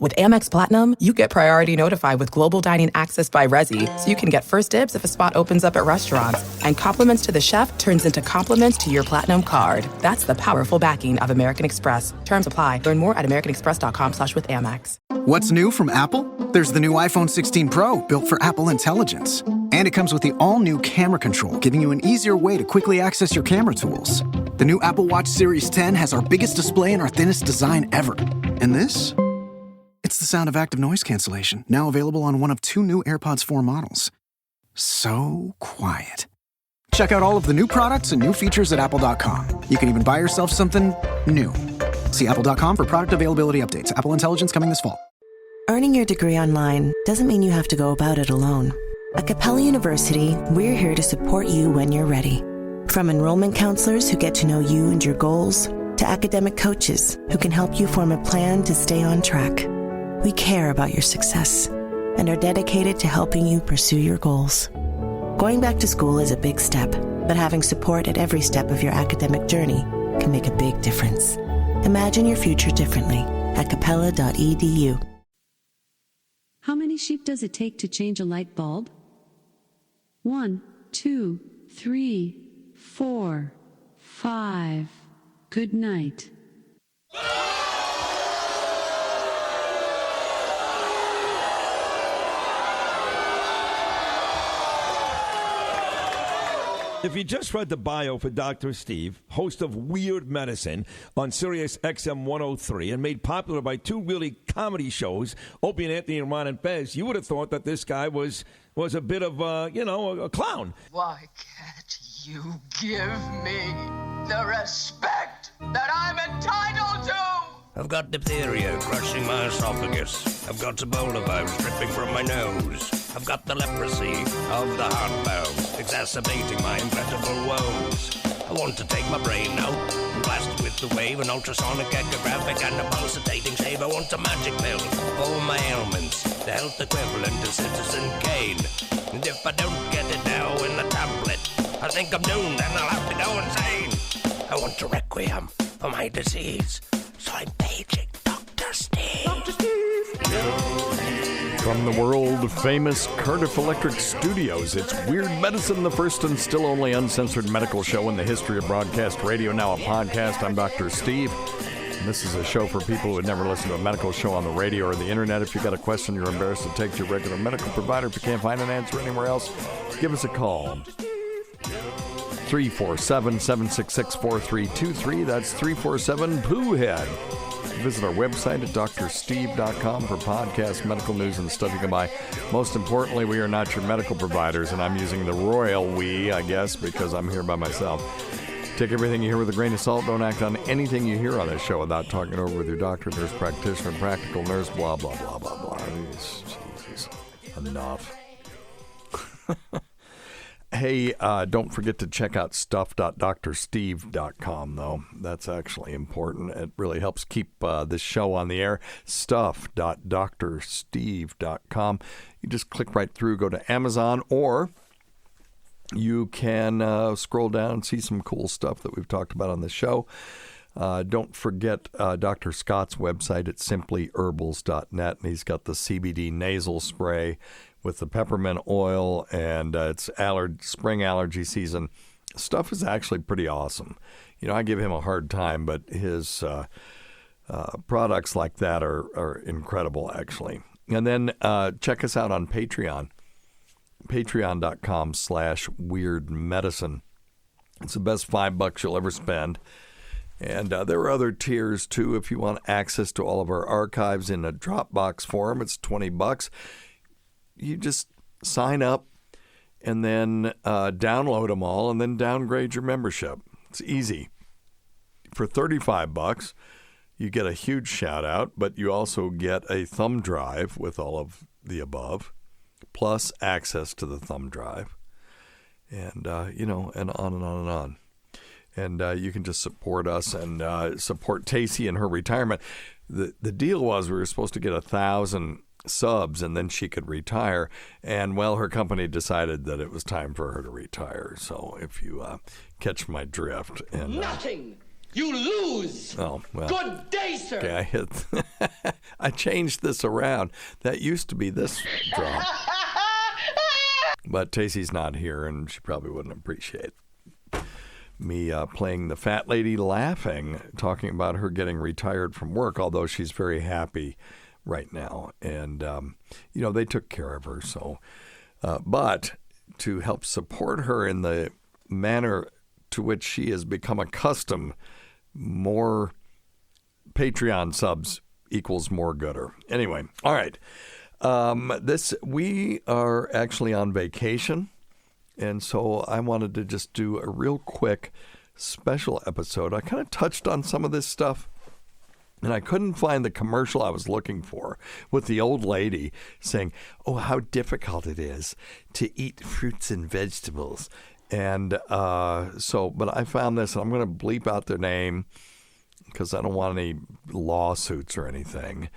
With Amex Platinum, you get priority notified with global dining access by Resy, so you can get first dibs if a spot opens up at restaurants. And compliments to the chef turns into compliments to your Platinum card. That's the powerful backing of American Express. Terms apply. Learn more at americanexpress.com/withAmex. What's new from Apple? There's the new iPhone 16 Pro, built for Apple Intelligence. And it comes with the all-new camera control, giving you an easier way to quickly access your camera tools. The new Apple Watch Series 10 has our biggest display and our thinnest design ever. And this? It's the sound of active noise cancellation, now available on one of 2 new AirPods 4 models. So quiet. Check out all of the new products and new features at apple.com. You can even buy yourself something new. See apple.com for product availability updates. Apple Intelligence coming this fall. Earning your degree online doesn't mean you have to go about it alone. At Capella University, we're here to support you when you're ready. From enrollment counselors who get to know you and your goals, to academic coaches who can help you form a plan to stay on track. We care about your success and are dedicated to helping you pursue your goals. Going back to school is a big step, but having support at every step of your academic journey can make a big difference. Imagine your future differently at capella.edu. How many sheep does it take to change a light bulb? 1, 2, 3, 4, 5. Good night. If you just read the bio for Dr. Steve, host of Weird Medicine on Sirius XM 103 and made popular by 2 really comedy shows, Opie and Anthony and Ron and Fez, you would have thought that this guy was a bit of, a clown. Why can't you give me the respect that I'm entitled to? I've got diphtheria crushing my esophagus. I've got Ebola virus dripping from my nose. I've got the leprosy of the heart valve, exacerbating my incredible woes. I want to take my brain out and blast it with the wave, an ultrasonic echographic and a pulsating shave. I want a magic pill for all my ailments, the health equivalent to Citizen Kane. And if I don't get it now in the tablet, I think I'm doomed and I'll have to go insane. I want a requiem for my disease. So I'm paging Dr. Steve. Dr. Steve. From the world-famous Cardiff Electric Studios, it's Weird Medicine, the first and still only uncensored medical show in the history of broadcast radio, now a podcast. I'm Dr. Steve. And this is a show for people who would never listen to a medical show on the radio or the internet. If you've got a question you're embarrassed to take to your regular medical provider, if you can't find an answer anywhere else, give us a call. 347-766-4323. That's 347-POOHEAD. Visit our website at drsteve.com for podcasts, medical news, and stuff you can buy. Most importantly, we are not your medical providers, and I'm using the royal we, I guess, because I'm here by myself. Take everything you hear with a grain of salt. Don't act on anything you hear on this show without talking it over with your doctor, nurse practitioner, practical nurse, blah, blah, blah, blah, blah. Jesus. Enough. Hey, don't forget to check out stuff.drsteve.com, though. That's actually important. It really helps keep this show on the air. Stuff.drsteve.com. You just click right through, go to Amazon, or you can scroll down and see some cool stuff that we've talked about on the show. Don't forget Dr. Scott's website at simplyherbals.net, and he's got the CBD nasal spray with the peppermint oil, and it's spring allergy season. Stuff is actually pretty awesome. You know, I give him a hard time, but his products like that are incredible, actually. And then check us out on Patreon, patreon.com/weirdmedicine. It's the best $5 you'll ever spend. And there are other tiers, too. If you want access to all of our archives in a Dropbox form, it's $20. You just sign up and then download them all and then downgrade your membership. It's easy. For $35, you get a huge shout out, but you also get a thumb drive with all of the above, plus access to the thumb drive, and and on and on and on. And you can just support us and support Tacey in her retirement. The deal was we were supposed to get 1,000 subs and then she could retire. And, well, her company decided that it was time for her to retire. So if you catch my drift. And nothing You lose. Oh, well. Good day, sir. Okay, I changed this around. That used to be this drop. But Tacy's not here, and she probably wouldn't appreciate me playing the fat lady laughing, talking about her getting retired from work, although she's very happy right now. And, they took care of her. So, but to help support her in the manner to which she has become accustomed, more Patreon subs equals more gooder. Anyway, all right. We are actually on vacation, and so I wanted to just do a real quick special episode. I kind of touched on some of this stuff, and I couldn't find the commercial I was looking for with the old lady saying, "Oh, how difficult it is to eat fruits and vegetables." And but I found this, and I'm going to bleep out their name because I don't want any lawsuits or anything.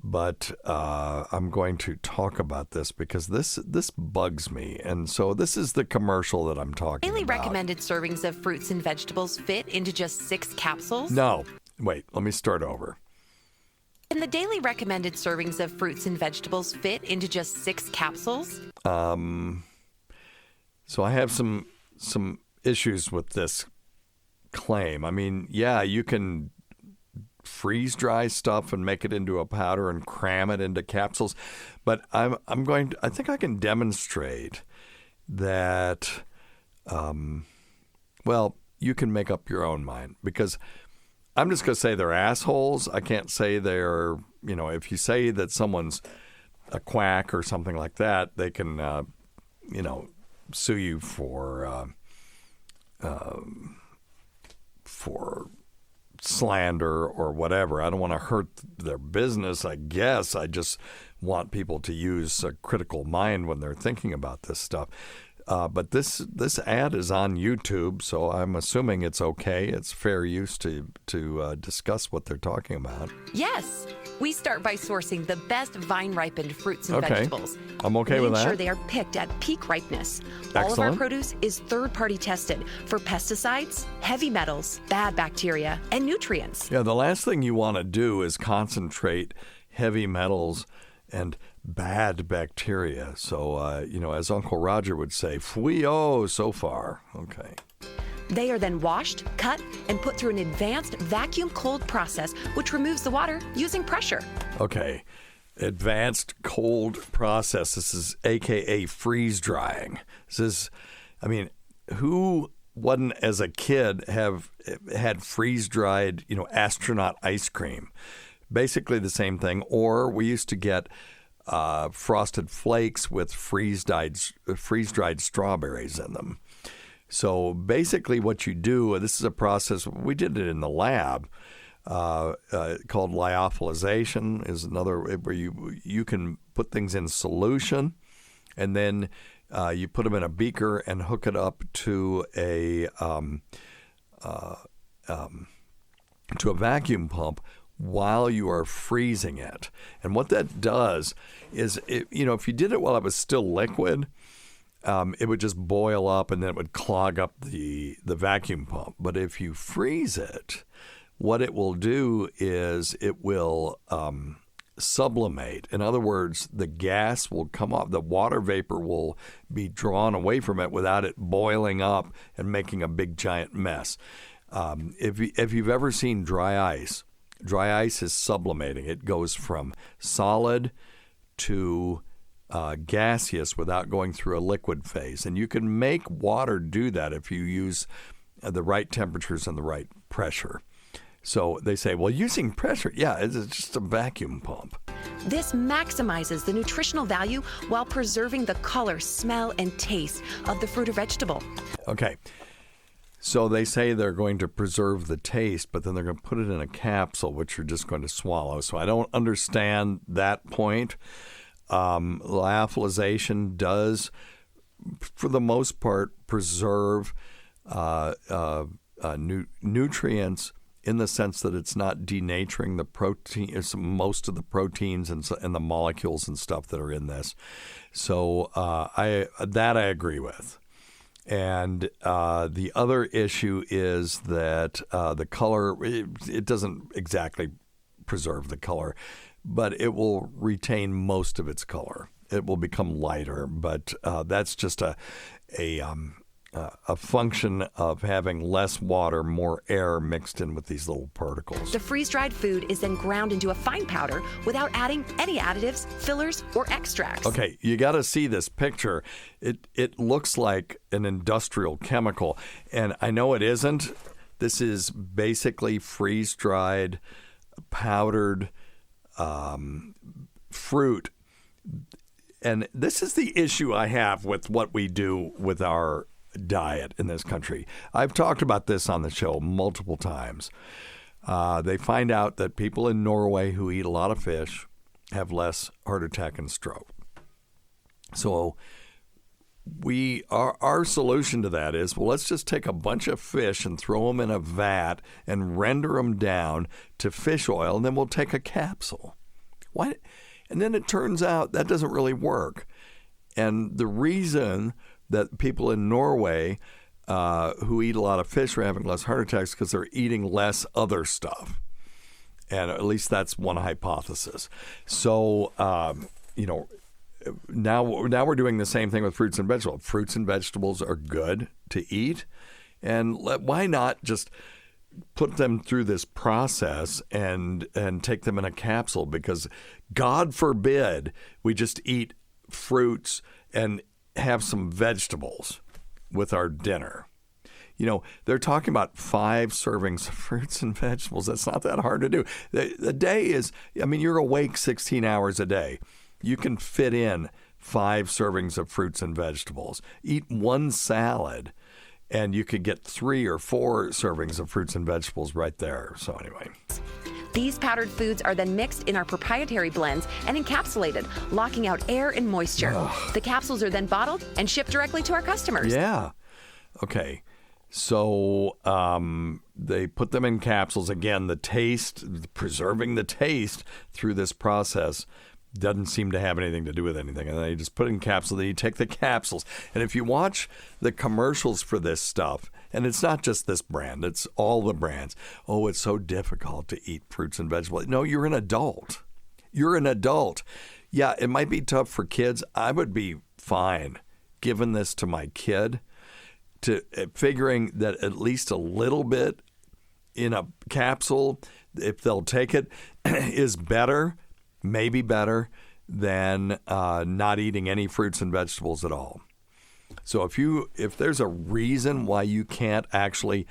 But I'm going to talk about this because this bugs me. And so this is the commercial that I'm talking Daily about. recommended servings of fruits and vegetables fit into just 6 capsules? No. Wait, let me start over. Can the daily recommended servings of fruits and vegetables fit into just 6 capsules? So I have some issues with this claim. I mean, yeah, you can freeze dry stuff and make it into a powder and cram it into capsules, but I think I can demonstrate that you can make up your own mind, because I'm just going to say they're assholes. I can't say they're, if you say that someone's a quack or something like that, they can sue you for slander or whatever. I don't want to hurt their business, I guess. I just want people to use a critical mind when they're thinking about this stuff. But this ad is on YouTube, so I'm assuming it's okay. It's fair use to discuss what they're talking about. Yes. We start by sourcing the best vine-ripened fruits and vegetables. I'm okay with that. We ensure they are picked at peak ripeness. Excellent. All of our produce is third-party tested for pesticides, heavy metals, bad bacteria, and nutrients. Yeah, the last thing you want to do is concentrate heavy metals and bad bacteria. So, as Uncle Roger would say, fui-o so far. Okay. They are then washed, cut, and put through an advanced vacuum cold process, which removes the water using pressure. Okay. Advanced cold process. This is AKA freeze drying. Who wouldn't, as a kid, have had freeze dried, astronaut ice cream? Basically the same thing. Or we used to get frosted flakes with freeze-dried strawberries in them. So basically what you do, this is a process, we did it in the lab, called lyophilization, is another where you can put things in solution, and then you put them in a beaker and hook it up to a vacuum pump while you are freezing it. And what that does is, if you did it while it was still liquid, it would just boil up and then it would clog up the vacuum pump. But if you freeze it, what it will do is it will sublimate. In other words, the gas will come off, the water vapor will be drawn away from it without it boiling up and making a big giant mess. If you've ever seen dry ice is sublimating. It goes from solid to gaseous without going through a liquid phase. And you can make water do that if you use the right temperatures and the right pressure. So they say, well, using pressure, yeah, it's just a vacuum pump. This maximizes the nutritional value while preserving the color, smell, and taste of the fruit or vegetable. Okay. So they say they're going to preserve the taste, but then they're going to put it in a capsule, which you're just going to swallow. So I don't understand that point. Lyophilization does, for the most part, preserve nutrients in the sense that it's not denaturing the protein, it's most of the proteins and the molecules and stuff that are in this. So I agree with. And the other issue is that the color, it doesn't exactly preserve the color, but it will retain most of its color. It will become lighter, but that's just a function of having less water, more air mixed in with these little particles. The freeze-dried food is then ground into a fine powder without adding any additives, fillers, or extracts. Okay, you got to see this picture. It looks like an industrial chemical, and I know it isn't. This is basically freeze-dried, powdered fruit. And this is the issue I have with what we do with our diet in this country. I've talked about this on the show multiple times. They find out that people in Norway who eat a lot of fish have less heart attack and stroke. So our solution to that is, well, let's just take a bunch of fish and throw them in a vat and render them down to fish oil, and then we'll take a capsule. Why? And then it turns out that doesn't really work. And the reason that people in Norway who eat a lot of fish are having less heart attacks because they're eating less other stuff. And at least that's one hypothesis. So, now we're doing the same thing with fruits and vegetables. Fruits and vegetables are good to eat. And why not just put them through this process and take them in a capsule? Because God forbid we just eat fruits and have some vegetables with our dinner. You know, they're talking about 5 servings of fruits and vegetables. That's not that hard to do. The day is, you're awake 16 hours a day. You can fit in 5 servings of fruits and vegetables. Eat 1 salad, and you could get 3 or 4 servings of fruits and vegetables right there. So anyway. These powdered foods are then mixed in our proprietary blends and encapsulated, locking out air and moisture. The capsules are then bottled and shipped directly to our customers. Yeah. Okay. So they put them in capsules. Again, the taste, preserving the taste through this process doesn't seem to have anything to do with anything. And they just put it in capsules. Then you take the capsules. And if you watch the commercials for this stuff, and it's not just this brand, it's all the brands. Oh, it's so difficult to eat fruits and vegetables. No, you're an adult. You're an adult. Yeah, it might be tough for kids. I would be fine giving this to my kid, figuring that at least a little bit in a capsule, if they'll take it, is better, maybe better than not eating any fruits and vegetables at all. So if there's a reason why you can't actually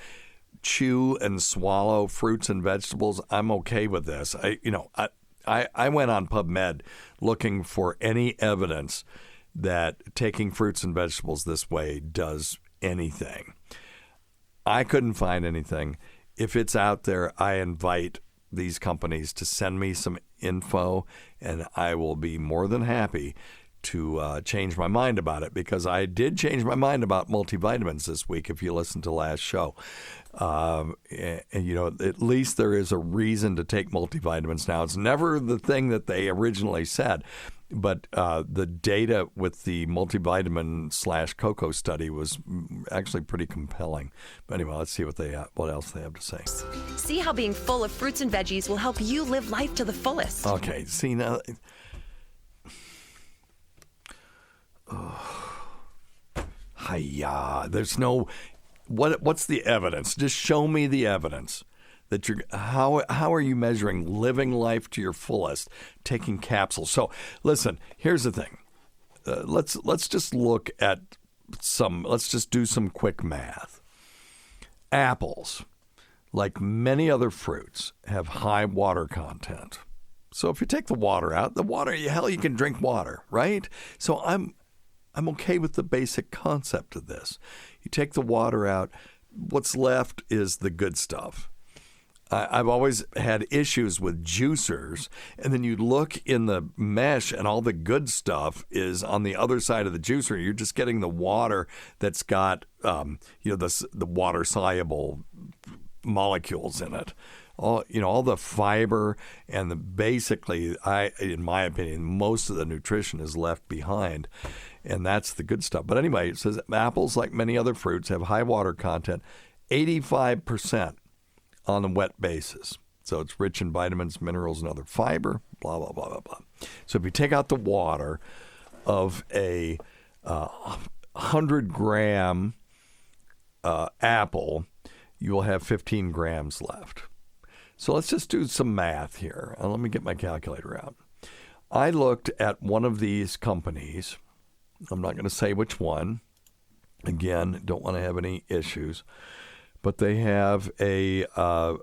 chew and swallow fruits and vegetables, I'm okay with this. I went on PubMed looking for any evidence that taking fruits and vegetables this way does anything. I couldn't find anything. If it's out there, I invite these companies to send me some info, and I will be more than happy to change my mind about it, because I did change my mind about multivitamins this week, if you listened to last show. And, at least there is a reason to take multivitamins now. It's never the thing that they originally said, but the data with the multivitamin / cocoa study was actually pretty compelling. But anyway, let's see what else they have to say. See how being full of fruits and veggies will help you live life to the fullest. Okay, see now. Hiya. There's no. What's the evidence? Just show me the evidence that how are you measuring living life to your fullest, taking capsules? So listen, here's the thing. Let's just look at let's just do some quick math. Apples, like many other fruits, have high water content. So if you take the water out, you can drink water, right? So I'm okay with the basic concept of this. You take the water out, what's left is the good stuff. I've always had issues with juicers, and then you look in the mesh and all the good stuff is on the other side of the juicer. You're just getting the water that's got the water-soluble molecules in it. all the fiber and basically, in my opinion, most of the nutrition is left behind, and that's the good stuff. But anyway, it says apples, like many other fruits, have high water content, 85% on a wet basis. So it's rich in vitamins, minerals, and other fiber, blah, blah, blah, blah, blah. So if you take out the water of a 100-gram apple, you will have 15 grams left. So let's just do some math here. Let me get my calculator out. I looked at one of these companies. I'm not going to say which one. Again, don't want to have any issues. But they have a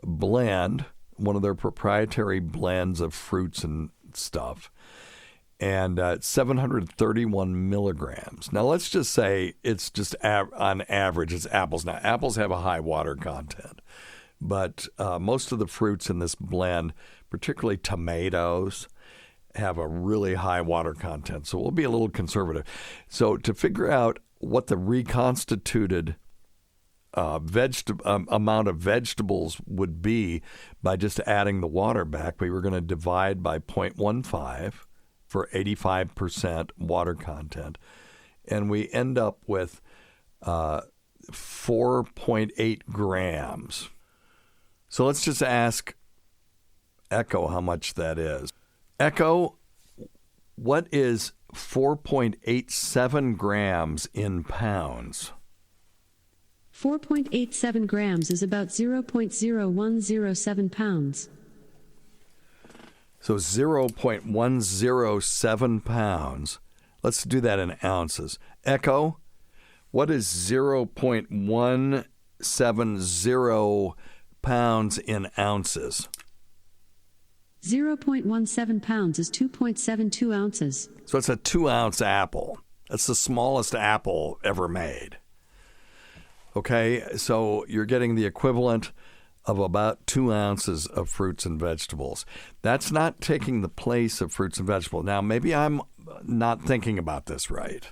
blend, one of their proprietary blends of fruits and stuff, and 731 milligrams. Now, let's just say it's just on average, it's apples. Now, apples have a high water content, but most of the fruits in this blend, particularly tomatoes, have a really high water content. So we'll be a little conservative. So to figure out what the reconstituted amount of vegetables would be by just adding the water back, we were going to divide by 0.15 for 85% water content. And we end up with 4.8 grams. So let's just ask Echo how much that is. Echo, what is 4.87 grams in pounds? 4.87 grams is about 0.0107 pounds. So 0.107 pounds. Let's do that in ounces. Echo, what is 0.170 pounds in ounces? 0.17 pounds is 2.72 ounces. So it's a 2-ounce apple. That's the smallest apple ever made. Okay, so you're getting the equivalent of about 2 ounces of fruits and vegetables. That's not taking the place of fruits and vegetables. Now, maybe I'm not thinking about this right,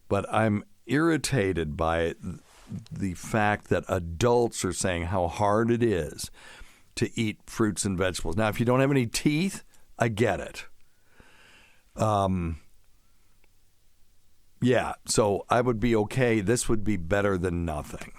but I'm irritated by the fact that adults are saying how hard it is to eat fruits and vegetables. Now, if you don't have any teeth, I get it. Yeah, so I would be okay. This would be better than nothing.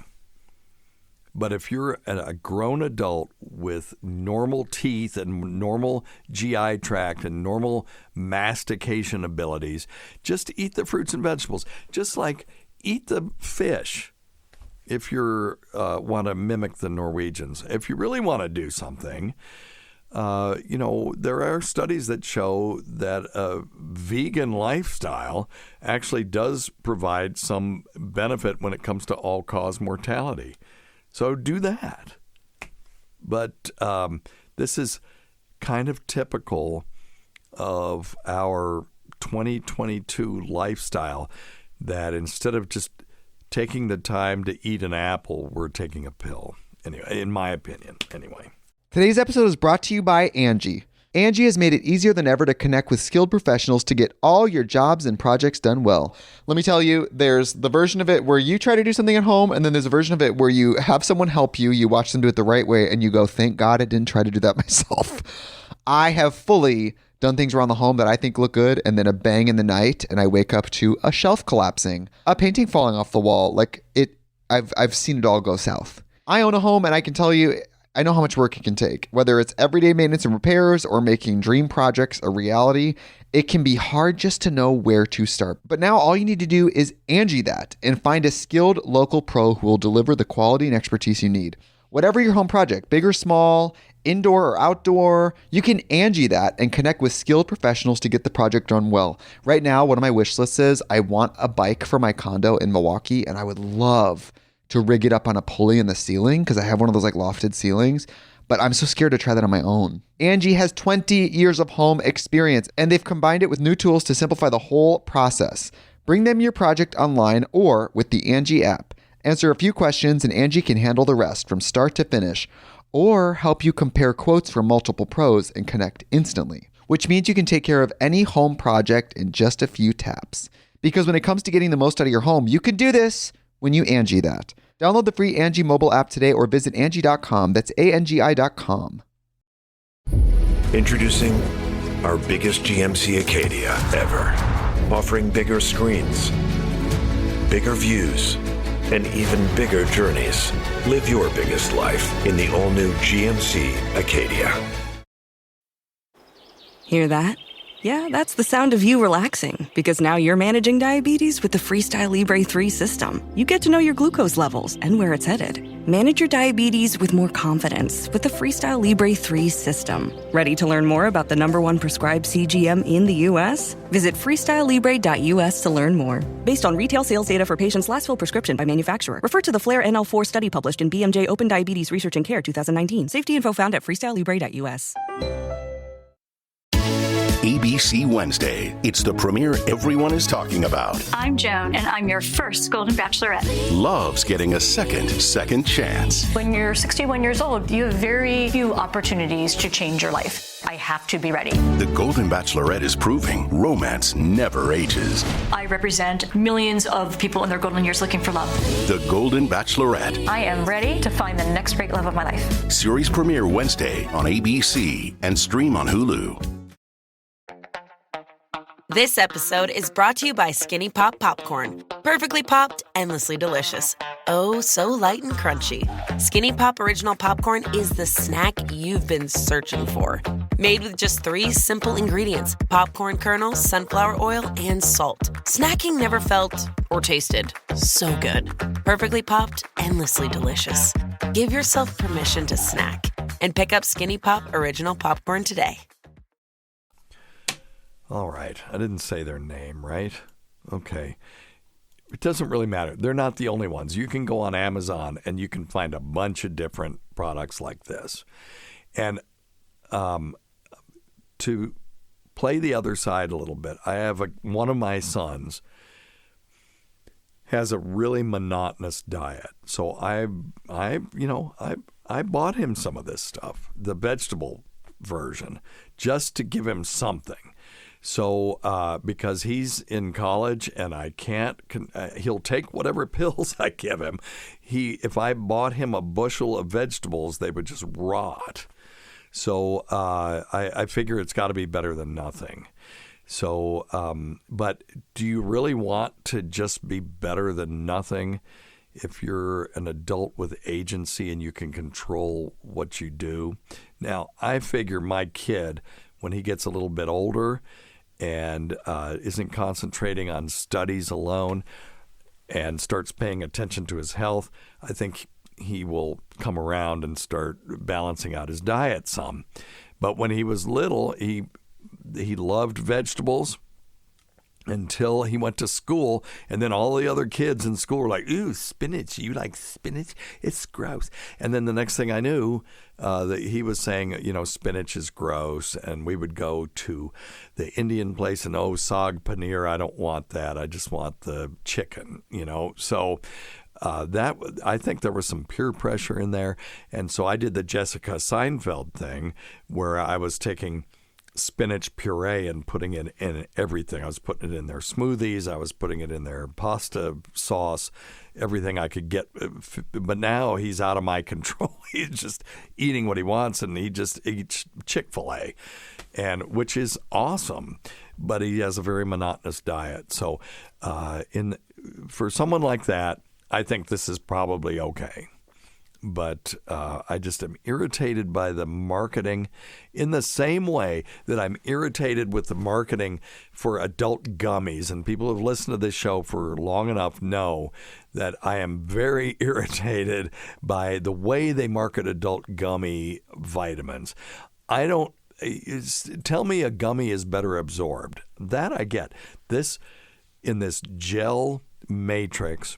But if you're a grown adult with normal teeth and normal GI tract and normal mastication abilities, just eat the fruits and vegetables. Just like eat the fish if you want to mimic the Norwegians. If you really want to do something, there are studies that show that a vegan lifestyle actually does provide some benefit when it comes to all-cause mortality. So do that. But this is kind of typical of our 2022 lifestyle, that instead of just taking the time to eat an apple, we're taking a pill. Anyway, in my opinion, anyway. Today's episode is brought to you by Angie. Angie has made it easier than ever to connect with skilled professionals to get all your jobs and projects done well. Let me tell you, there's the version of it where you try to do something at home, and then there's a version of it where you have someone help you, you watch them do it the right way, and you go, thank God I didn't try to do that myself. I have fully done things around the home that I think look good, and then a bang in the night, and I wake up to a shelf collapsing, a painting falling off the wall. I've seen it all go south. I own a home, and I can tell you, I know how much work it can take. Whether it's everyday maintenance and repairs or making dream projects a reality, it can be hard just to know where to start. But now all you need to do is Angie that and find a skilled local pro who will deliver the quality and expertise you need. Whatever your home project, big or small, indoor or outdoor, you can Angie that and connect with skilled professionals to get the project done well. Right now, one of my wish lists is I want a bike for my condo in Milwaukee, and I would love to rig it up on a pulley in the ceiling because I have one of those lofted ceilings, but I'm so scared to try that on my own. Angie has 20 years of home experience, and they've combined it with new tools to simplify the whole process. Bring them your project online or with the Angie app. Answer a few questions and Angie can handle the rest from start to finish, or help you compare quotes from multiple pros and connect instantly, which means you can take care of any home project in just a few taps. Because when it comes to getting the most out of your home, you can do this when you Angie that. Download the free Angie mobile app today or visit Angie.com. That's ANGI.com. Introducing our biggest GMC Acadia ever. Offering bigger screens, bigger views, and even bigger journeys. Live your biggest life in the all-new GMC Acadia. Hear that? Yeah, that's the sound of you relaxing, because now you're managing diabetes with the Freestyle Libre 3 system. You get to know your glucose levels and where it's headed. Manage your diabetes with more confidence with the Freestyle Libre 3 system. Ready to learn more about the #1 prescribed CGM in the U.S.? Visit freestylelibre.us to learn more. Based on retail sales data for patients' last full prescription by manufacturer. Refer to the FLAIR NL4 study published in BMJ Open Diabetes Research and Care 2019. Safety info found at freestylelibre.us. ABC Wednesday. It's the premiere everyone is talking about. I'm Joan, and I'm your first Golden Bachelorette. Loves getting a second chance. When you're 61 years old, you have very few opportunities to change your life. I have to be ready. The Golden Bachelorette is proving romance never ages. I represent millions of people in their golden years looking for love. The Golden Bachelorette. I am ready to find the next great love of my life. Series premiere Wednesday on ABC and stream on Hulu. This episode is brought to you by Skinny Pop Popcorn. Perfectly popped, endlessly delicious. Oh, so light and crunchy. Skinny Pop Original Popcorn is the snack you've been searching for. Made with just 3 simple ingredients: popcorn kernels, sunflower oil, and salt. Snacking never felt or tasted so good. Perfectly popped, endlessly delicious. Give yourself permission to snack and pick up Skinny Pop Original Popcorn today. All right. I didn't say their name, right? Okay. It doesn't really matter. They're not the only ones. You can go on Amazon and you can find a bunch of different products like this. And to play the other side a little bit, I have one of my sons has a really monotonous diet. So I bought him some of this stuff, the vegetable version, just to give him something. So because he's in college and I can't, he'll take whatever pills I give him. If I bought him a bushel of vegetables, they would just rot. So I figure it's got to be better than nothing. So, but do you really want to just be better than nothing if you're an adult with agency and you can control what you do? Now, I figure my kid, when he gets a little bit older and isn't concentrating on studies alone and starts paying attention to his health, I think he will come around and start balancing out his diet some. But when he was little, he loved vegetables until he went to school, and then all the other kids in school were like, "Ooh, spinach! You like spinach? It's gross." And then the next thing I knew, that he was saying, spinach is gross, and we would go to the Indian place and saag paneer. I don't want that. I just want the chicken. So that I think there was some peer pressure in there, and so I did the Jessica Seinfeld thing where I was taking spinach puree and putting it in everything. I was putting it in their smoothies. I was putting it in their pasta sauce, everything I could get. But now he's out of my control. He's just eating what he wants, and he just eats Chick-fil-A, which is awesome. But he has a very monotonous diet. So for someone like that, I think this is probably okay. But I just am irritated by the marketing in the same way that I'm irritated with the marketing for adult gummies. And people who have listened to this show for long enough know that I am very irritated by the way they market adult gummy vitamins. Tell me a gummy is better absorbed. That I get. In this gel matrix,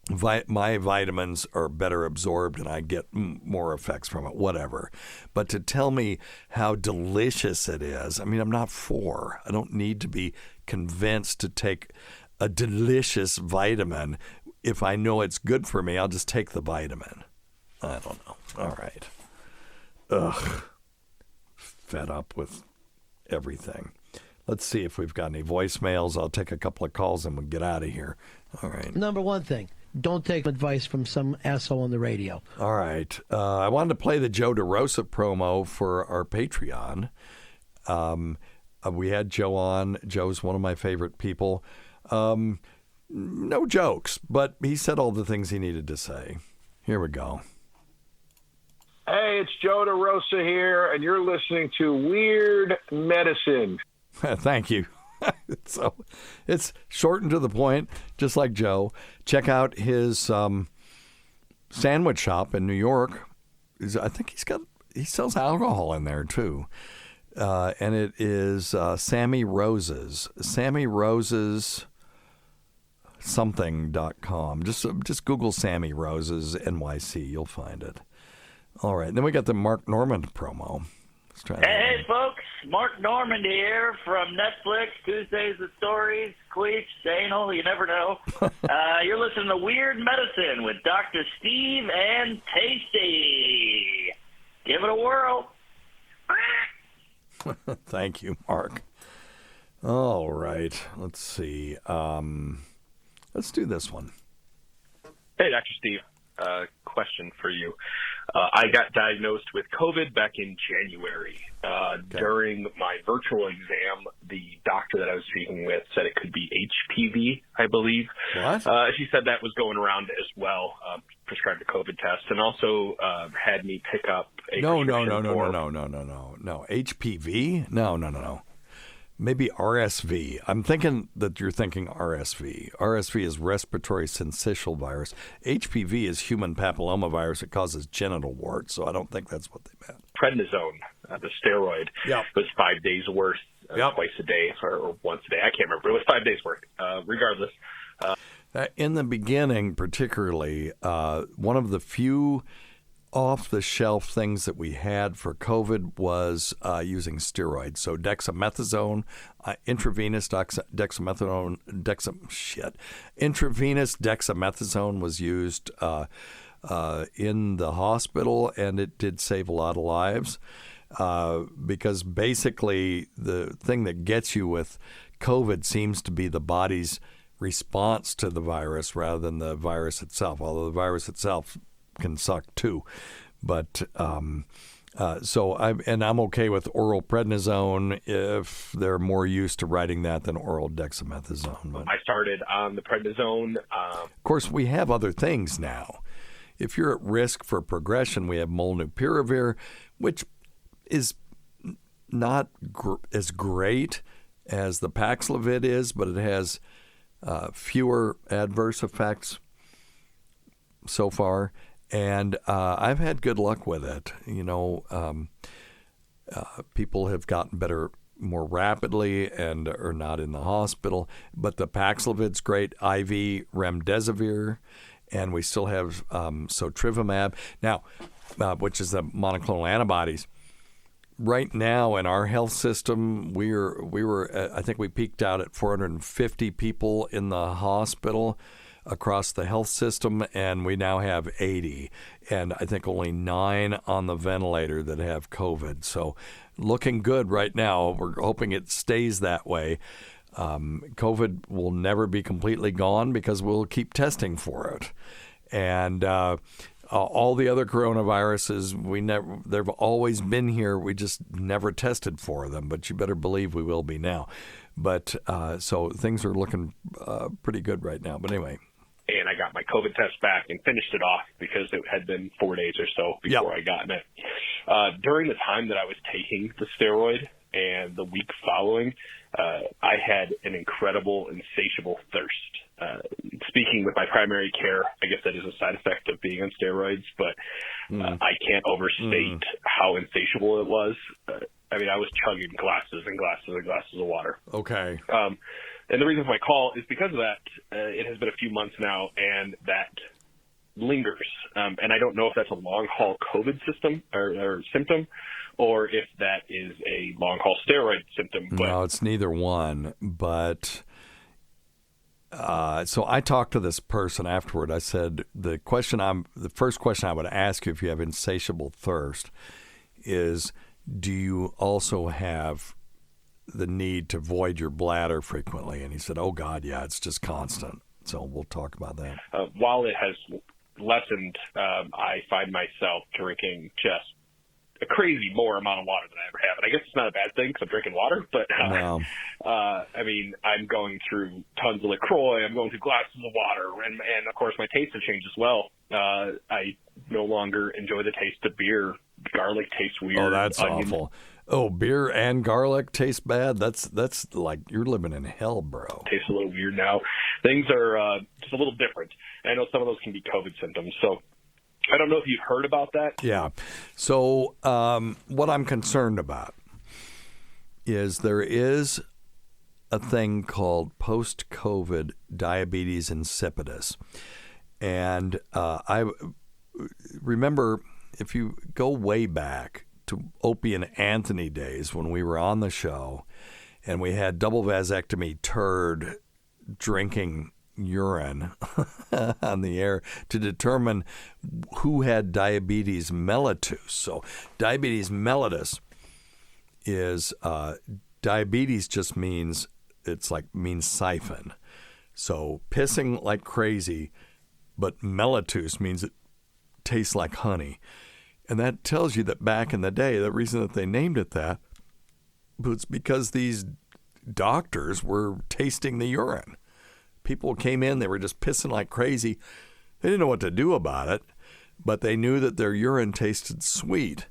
my vitamins are better absorbed and I get more effects from it, whatever. But to tell me how delicious it is, I'm not 4. I don't need to be convinced to take a delicious vitamin. If I know it's good for me, I'll just take the vitamin. I don't know. All right. Ugh. Fed up with everything. Let's see if we've got any voicemails. I'll take a couple of calls and we'll get out of here. All right. Number one thing. don't take advice from some asshole on the radio. All right. I wanted to play the Joe DeRosa promo for our Patreon. We had Joe on. Joe's one of my favorite people. No jokes, but he said all the things he needed to say. Here we go. Hey, it's Joe DeRosa here, and you're listening to Weird Medicine. Thank you. So it's short and to the point, just like Joe. Check out his sandwich shop in New York. I think he sells alcohol in there too. And it is Sammy Rose's. Sammy Rose's something.com. Just Google Sammy Rose's NYC. You'll find it. All right. Then we got the Mark Normand promo. Let's try that. Hey, folks. Mark Normand here from Netflix. Tuesdays with Stories. Queefs, anal, you never know. You're listening to Weird Medicine with Dr. Steve and Tasty. Give it a whirl. Thank you, Mark. All right. Let's see. Let's do this one. Hey, Dr. Steve. Question for you. I got diagnosed with COVID back in January. During my virtual exam, the doctor that I was speaking with said it could be HPV, I believe. What? She said that was going around as well, prescribed a COVID test, and also had me pick up a No. HPV? No. Maybe RSV. I'm thinking that you're thinking RSV. RSV is respiratory syncytial virus. HPV is human papillomavirus. It causes genital warts, so I don't think that's what they meant. Prednisone, the steroid, was 5 days worth, twice a day or once a day. I can't remember. It was 5 days worth. Regardless. In the beginning, particularly, one of the few off-the-shelf things that we had for COVID was using steroids. So dexamethasone, intravenous dexamethasone was used in the hospital, and it did save a lot of lives because basically the thing that gets you with COVID seems to be the body's response to the virus rather than the virus itself, although the virus itself can suck too. But I'm okay with oral prednisone if they're more used to writing that than oral dexamethasone. But I started on the prednisone. Of course, we have other things now. If you're at risk for progression, we have molnupiravir, which is not as great as the Paxlovid is, but it has fewer adverse effects so far. And I've had good luck with it. People have gotten better more rapidly and are not in the hospital. But the Paxlovid's great, IV remdesivir, and we still have sotrovimab now, which is the monoclonal antibodies. Right now in our health system, we were I think we peaked out at 450 people in the hospital across the health system, and we now have 80, and I think only 9 on the ventilator that have COVID. So looking good right now. We're hoping it stays that way. COVID will never be completely gone because we'll keep testing for it. And all the other coronaviruses, they've always been here. We just never tested for them, but you better believe we will be now. But so things are looking pretty good right now. But anyway. And I got my COVID test back and finished it off because it had been 4 days or so before I gotten it. During the time that I was taking the steroid and the week following, I had an incredible, insatiable thirst. Speaking with my primary care, I guess that is a side effect of being on steroids, but I can't overstate how insatiable it was. I mean, I was chugging glasses and glasses and glasses of water. Okay. And the reason for my call is because of that. It has been a few months now, and that lingers. And I don't know if that's a long-haul COVID system or symptom, or if that is a long-haul steroid symptom. But no, it's neither one. But so I talked to this person afterward. I said the first question I would ask you if you have insatiable thirst is, do you also have the need to void your bladder frequently? And he said, oh God, yeah, it's just constant. So we'll talk about that. While it has lessened, I find myself drinking just a crazy more amount of water than I ever have. And I guess it's not a bad thing because I'm drinking water, but I mean, I'm going through tons of LaCroix. I'm going through glasses of water. And of course, my taste has changed as well. I no longer enjoy the taste of beer. Garlic tastes weird. Oh, that's awful. Oh, beer and garlic taste bad? That's like you're living in hell, bro. Tastes a little weird now. Things are just a little different. I know some of those can be COVID symptoms. So I don't know if you've heard about that. Yeah. So what I'm concerned about is there is a thing called post-COVID diabetes insipidus. And I remember, if you go way back to Opie and Anthony days when we were on the show and we had double vasectomy turd drinking urine on the air to determine who had diabetes mellitus. So diabetes mellitus is diabetes just means siphon. So pissing like crazy, but mellitus means it tastes like honey. And that tells you that back in the day, the reason that they named it that was because these doctors were tasting the urine. People came in, they were just pissing like crazy. They didn't know what to do about it, but they knew that their urine tasted sweet,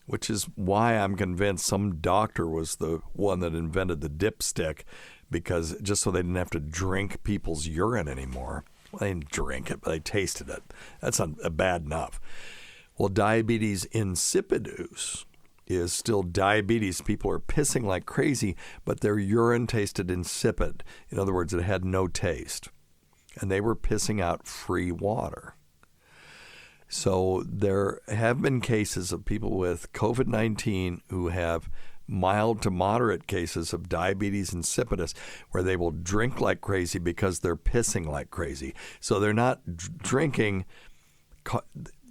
which is why I'm convinced some doctor was the one that invented the dipstick, because just so they didn't have to drink people's urine anymore. Well, they didn't drink it, but they tasted it. That's not bad enough. Well, diabetes insipidus is still diabetes. People are pissing like crazy, but their urine tasted insipid. In other words, it had no taste. And they were pissing out free water. So there have been cases of people with COVID-19 who have mild to moderate cases of diabetes insipidus where they will drink like crazy because they're pissing like crazy. So they're not drinking.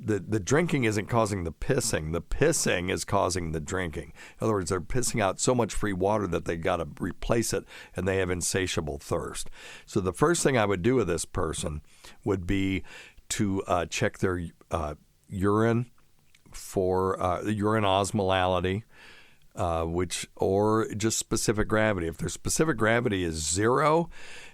The drinking isn't causing the pissing. The pissing is causing the drinking. In other words, they're pissing out so much free water that they got to replace it, and they have insatiable thirst. So the first thing I would do with this person would be to check their urine for urine osmolality, or just specific gravity. If their specific gravity is 0,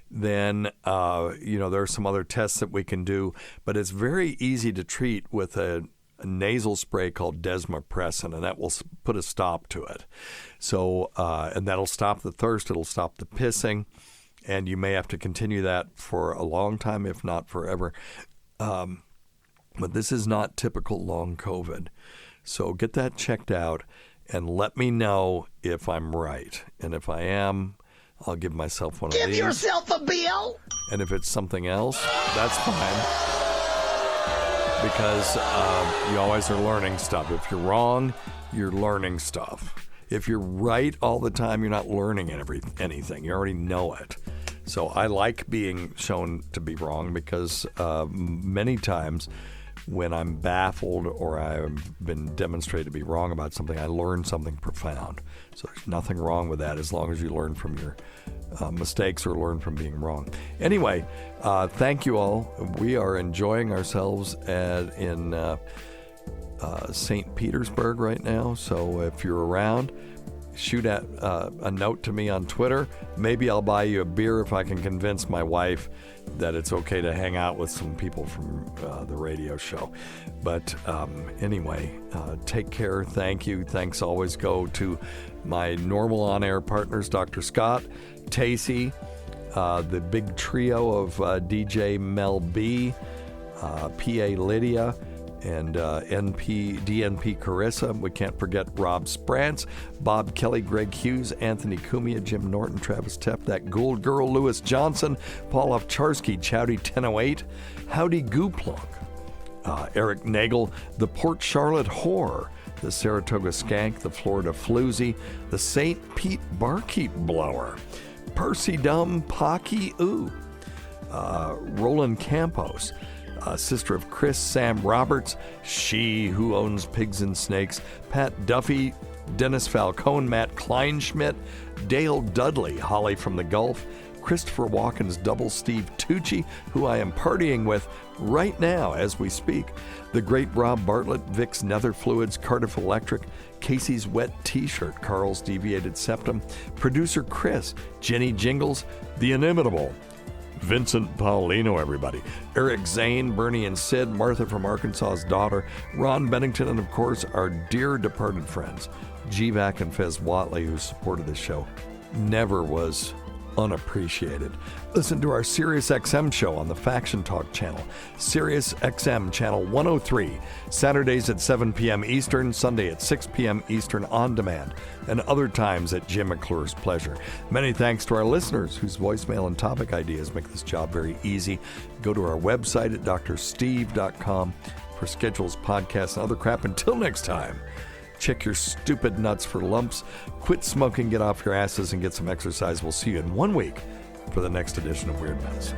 then there are some other tests that we can do, but it's very easy to treat with a nasal spray called desmopressin, and that will put a stop to it. So, and that'll stop the thirst, it'll stop the pissing, and you may have to continue that for a long time, if not forever. But this is not typical long COVID. So get that checked out and let me know if I'm right. And if I am, I'll give myself one of these. Give yourself a bill. And if it's something else, that's fine. Because you always are learning stuff. If you're wrong, you're learning stuff. If you're right all the time, you're not learning anything. You already know it. So I like being shown to be wrong because many times when I'm baffled or I've been demonstrated to be wrong about something, I learn something profound. So there's nothing wrong with that as long as you learn from your mistakes or learn from being wrong. Anyway, thank you all. We are enjoying ourselves in St. Petersburg right now. So if you're around, shoot a note to me on Twitter. Maybe I'll buy you a beer if I can convince my wife that it's okay to hang out with some people from the radio show. But anyway, take care. Thank you. Thanks always go to my normal on-air partners, Dr. Scott, Tacey, the big trio of DJ Mel B, PA Lydia, and DNP Carissa. We can't forget Rob Sprance, Bob Kelly, Greg Hughes, Anthony Cumia, Jim Norton, Travis Tepp, That Gould Girl, Lewis Johnson, Paul Ovcharsky, Chowdy 1008, Howdy Gooplunk, Eric Nagel, the Port Charlotte Whore, the Saratoga Skank, the Florida Floozy, the St. Pete Barkeep Blower, Percy Dumb, Pocky Ooh, Roland Campos, sister of Chris, Sam Roberts, She Who Owns Pigs and Snakes, Pat Duffy, Dennis Falcone, Matt Kleinschmidt, Dale Dudley, Holly from the Gulf, Christopher Walken's double Steve Tucci, who I am partying with right now as we speak, the great Rob Bartlett, Vicks Nether Fluids, Cardiff Electric, Casey's Wet T-Shirt, Carl's Deviated Septum, producer Chris, Jenny Jingles, the inimitable Vincent Paulino, everybody, Eric Zane, Bernie and Sid, Martha from Arkansas's Daughter, Ron Bennington, and of course our dear departed friends, GVAC and Fez Watley, who supported this show. Never was unappreciated. Listen to our Sirius XM show on the Faction Talk channel, Sirius XM channel 103, Saturdays at 7 p.m. Eastern, Sunday at 6 p.m. Eastern on demand, and other times at Jim McClure's pleasure. Many thanks to our listeners whose voicemail and topic ideas make this job very easy. Go to our website at drsteve.com for schedules, podcasts, and other crap. Until next time, check your stupid nuts for lumps, quit smoking, get off your asses, and get some exercise. We'll see you in 1 week for the next edition of Weird Medicine.